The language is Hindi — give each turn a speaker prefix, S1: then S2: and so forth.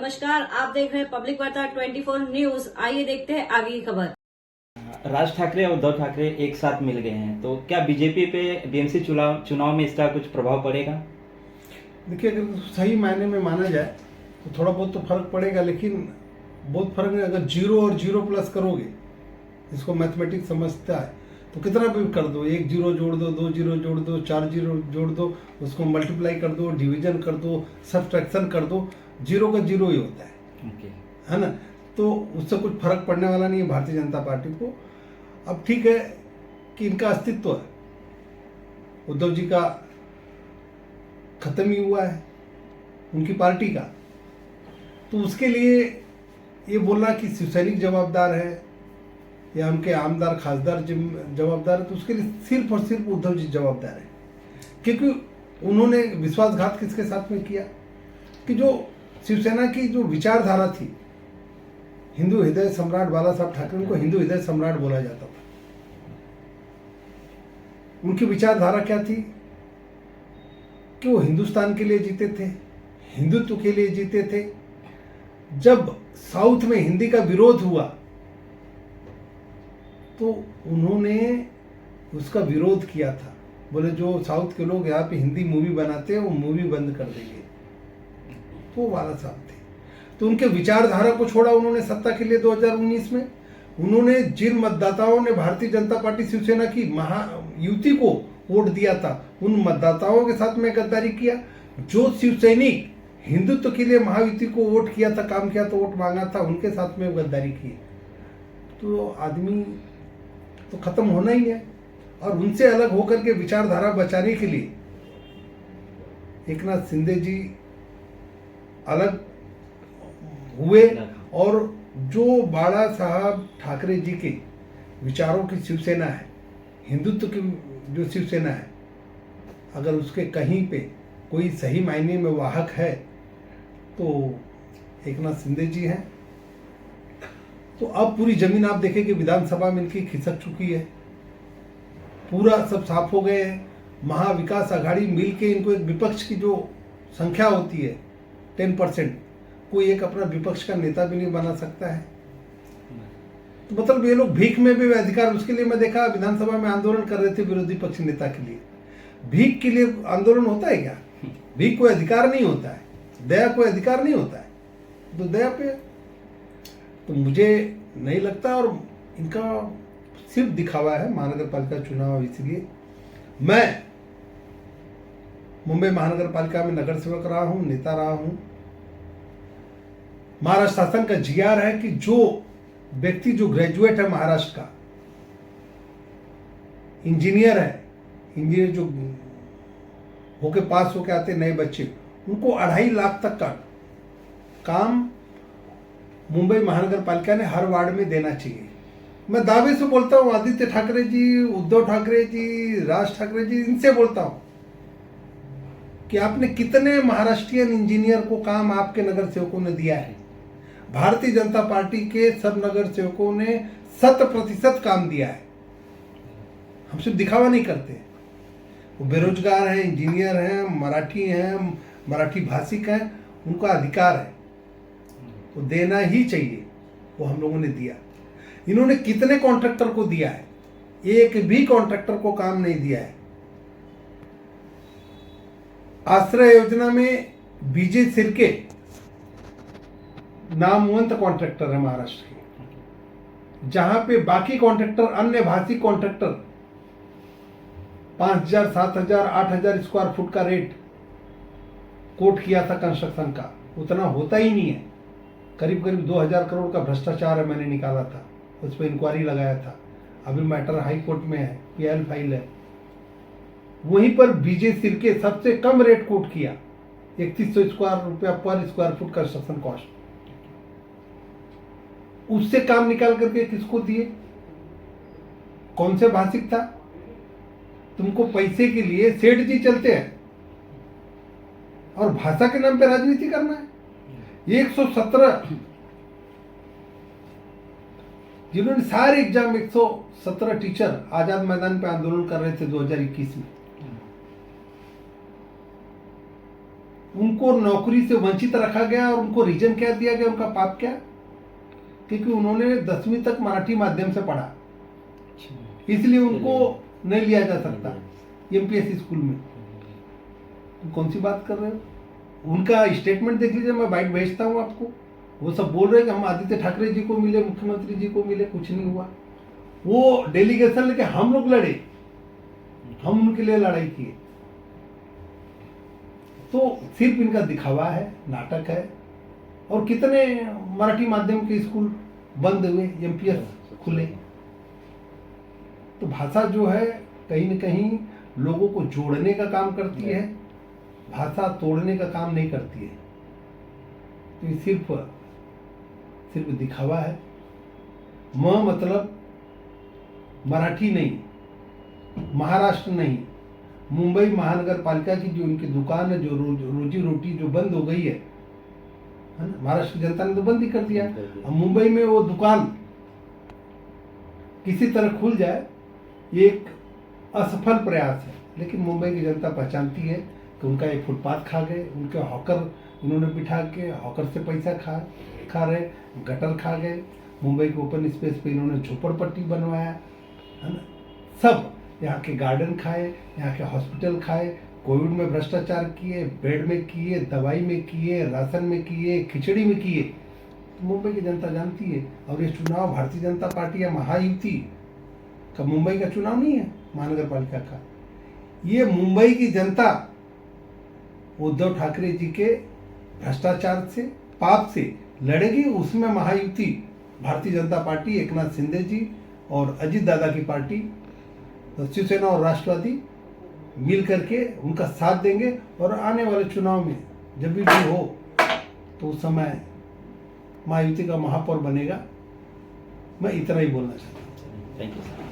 S1: नमस्कार, आप देख रहे हैं पब्लिक वार्ता 24 न्यूज। आइए देखते हैं आगे की खबर।
S2: राज ठाकरे और उद्धव ठाकरे एक साथ मिल गए हैं, तो क्या बीजेपी पे बीएमसी चुनाव में इसका कुछ प्रभाव पड़ेगा?
S3: देखिए, अगर सही मायने में माना जाए तो थोड़ा बहुत तो फर्क पड़ेगा, लेकिन बहुत फर्क नहीं। अगर 0 और 0 प्लस करोगे, इसको मैथमेटिक्स समझता है, तो कितना भी कर दो, 1 0 जोड़ दो, 2 0 जोड़ दो, 4 0 जोड़ दो, उसको मल्टीप्लाई कर दो, डिवीजन कर दो, सब्ट्रैक्शन कर दो, 0 का 0 ही होता है। है ना? तो उससे कुछ फर्क पड़ने वाला नहीं है भारतीय जनता पार्टी को। अब ठीक है कि इनका अस्तित्व है, उद्धव जी का खत्म ही हुआ है, उनकी पार्टी का, तो उसके लिए ये बोलना कि शिवसैनिक जवाबदार है या उनके आमदार खासदार जवाबदार है, तो उसके लिए सिर्फ और सिर्फ उद्धव जी जवाबदार है। क्योंकि उन्होंने विश्वासघात किसके साथ में किया कि जो शिवसेना की जो विचारधारा थी, हिंदू हृदय सम्राट बाला साहब ठाकरे, उनको हिंदू हृदय सम्राट बोला जाता था। उनकी विचारधारा क्या थी कि वो हिंदुस्तान के लिए जीते थे, हिंदुत्व के लिए जीते थे। जब साउथ में हिंदी का विरोध हुआ तो उन्होंने उसका विरोध किया था। बोले जो साउथ के लोग यहाँ पे हिंदी मूवी बनाते हैं वो मूवी बंद कर देंगे, तो वाला साहब थे। तो उनके विचारधारा को छोड़ा उन्होंने सत्ता के लिए 2019 में। उन्होंने जिन मतदाताओं ने भारतीय जनता पार्टी शिवसेना की महायुति को वोट दिया था, उन मतदाताओं के साथ में गद्दारी किया। जो शिवसैनिक हिंदुत्व के लिए महायुति को वोट किया था, काम किया था, वोट मांगा था, उनके साथ में गद्दारी की। तो आदमी तो खत्म होना ही है। और उनसे अलग होकर के विचारधारा बचाने के लिए एकनाथ शिंदे जी अलग हुए, और जो बाला साहब ठाकरे जी के विचारों की शिवसेना है, हिंदुत्व की जो शिवसेना है, अगर उसके कहीं पे कोई सही मायने में वाहक है तो एकनाथ शिंदे जी हैं। तो अब पूरी जमीन आप देखें कि विधानसभा में इनकी खिसक चुकी है, पूरा सब साफ हो गए हैं। महाविकास आघाड़ी मिलके इनको एक विपक्ष की जो संख्या होती है 10%, कोई एक अपना विपक्ष का नेता भी नहीं बना सकता है। तो मतलब ये लोग भीख में भी अधिकार, उसके लिए मैं देखा विधानसभा में आंदोलन कर रहे थे विरोधी पक्ष नेता के लिए। भीख के लिए आंदोलन होता है क्या? भीख कोई अधिकार नहीं होता है, दया कोई अधिकार नहीं होता है। तो दया पे तो मुझे नहीं लगता, और इनका सिर्फ दिखावा है महानगर पालिका चुनाव। इसलिए मैं मुंबई महानगर पालिका में नगर सेवक रहा हूं, नेता रहा हूं। महाराष्ट्र शासन का जीआर है कि जो व्यक्ति जो ग्रेजुएट है महाराष्ट्र का, इंजीनियर है, इंजीनियर जो होके पास होके आते नए बच्चे, उनको 2.5 लाख तक का काम मुंबई महानगर पालिका ने हर वार्ड में देना चाहिए। मैं दावे से बोलता हूं, आदित्य ठाकरे जी, उद्धव ठाकरे जी, राज ठाकरे जी, इनसे बोलता हूं कि आपने कितने महाराष्ट्रियन इंजीनियर को काम आपके नगर सेवकों ने दिया है। भारतीय जनता पार्टी के सब नगर सेवकों ने 100% काम दिया है। हम सिर्फ दिखावा नहीं करते। वो बेरोजगार हैं, इंजीनियर हैं, मराठी हैं, मराठी भाषिक हैं, उनका अधिकार है, वो देना ही चाहिए। वो हम लोगों ने दिया। इन्होंने कितने कॉन्ट्रैक्टर को दिया है? एक भी कॉन्ट्रैक्टर को काम नहीं दिया है। आश्रय योजना में बीजे सिरके नामवंत कॉन्ट्रैक्टर है महाराष्ट्र के, जहां पे बाकी कॉन्ट्रैक्टर, अन्य भाषी कॉन्ट्रैक्टर 5,000, 7,000, 8,000 स्क्वायर फुट का रेट कोट किया था कंस्ट्रक्शन का, उतना होता ही नहीं है। करीब करीब 2,000 करोड़ का भ्रष्टाचार है, मैंने निकाला था, उस पर इंक्वायरी लगाया था। अभी मैटर हाई कोर्ट में है, पीएल फाइल है। वहीं पर बीजे सिरके सबसे कम रेट कोट किया, 3100 रुपया पर स्क्वायर फुट कंस्ट्रक्शन कॉस्ट। उससे काम निकाल करके किसको दिए? कौन से भाषिक था? तुमको पैसे के लिए सेठ जी चलते हैं और भाषा के नाम पे राजनीति करना है। 117 जिन्होंने सारे एग्जाम, 117 टीचर आजाद मैदान पे आंदोलन कर रहे थे 2021 में। उनको नौकरी से वंचित रखा गया और उनको रीजन क्या दिया गया, उनका पाप क्या? क्योंकि उन्होंने 10वीं तक मराठी माध्यम से पढ़ा, इसलिए उनको नहीं लिया जा सकता एमपीएससी स्कूल में। तो कौन सी बात कर रहे हो? उनका स्टेटमेंट देख लीजिए, मैं बाइट भेजता हूँ आपको। वो सब बोल रहे हैं कि हम आदित्य ठाकरे जी को मिले, मुख्यमंत्री जी को मिले, कुछ नहीं हुआ। वो डेलीगेशन लेके हम लोग लड़े, हम उनके लिए लड़ाई किए। तो सिर्फ इनका दिखावा है, नाटक है। और कितने मराठी माध्यम के स्कूल बंद हुए, एमपीएस खुले। तो भाषा जो है कहीं न कहीं लोगों को जोड़ने का काम करती है, भाषा तोड़ने का काम नहीं करती है। तो ये सिर्फ दिखावा है। मतलब मराठी नहीं, महाराष्ट्र नहीं, मुंबई महानगर पालिका की जो उनकी दुकान है, जो रोजी रोटी जो बंद हो गई है ना, महाराष्ट्र की जनता ने तो बंद ही कर दिया। अब मुंबई में वो दुकान किसी तरह खुल जाए, ये एक असफल प्रयास है। लेकिन मुंबई की जनता पहचानती है कि उनका एक फुटपाथ खा गए, उनके हॉकर इन्होंने बिठा के हॉकर से पैसा खा रहे, गटर खा गए। मुंबई के ओपन स्पेस पे इन्होंने झोपड़पट्टी बनवाया, है ना। सब यहाँ के गार्डन खाए, यहाँ के हॉस्पिटल खाए, कोविड में भ्रष्टाचार किए, बेड में किए, दवाई में किए, राशन में किए, खिचड़ी में किए। तो मुंबई की जनता जानती है। और ये चुनाव भारतीय जनता पार्टी या महायुति का मुंबई का चुनाव नहीं है, महानगर पालिका का। ये मुंबई की जनता उद्धव ठाकरे जी के भ्रष्टाचार से, पाप से लड़ेगी। उसमें महायुति भारतीय जनता पार्टी, एकनाथ शिंदे जी और अजित दादा की पार्टी, तो शिवसेना और राष्ट्रवादी मिल करके उनका साथ देंगे। और आने वाले चुनाव में जब भी हो तो उस समय महायुति का महापौर बनेगा। मैं इतना ही बोलना चाहता हूँ।
S2: Thank you sir.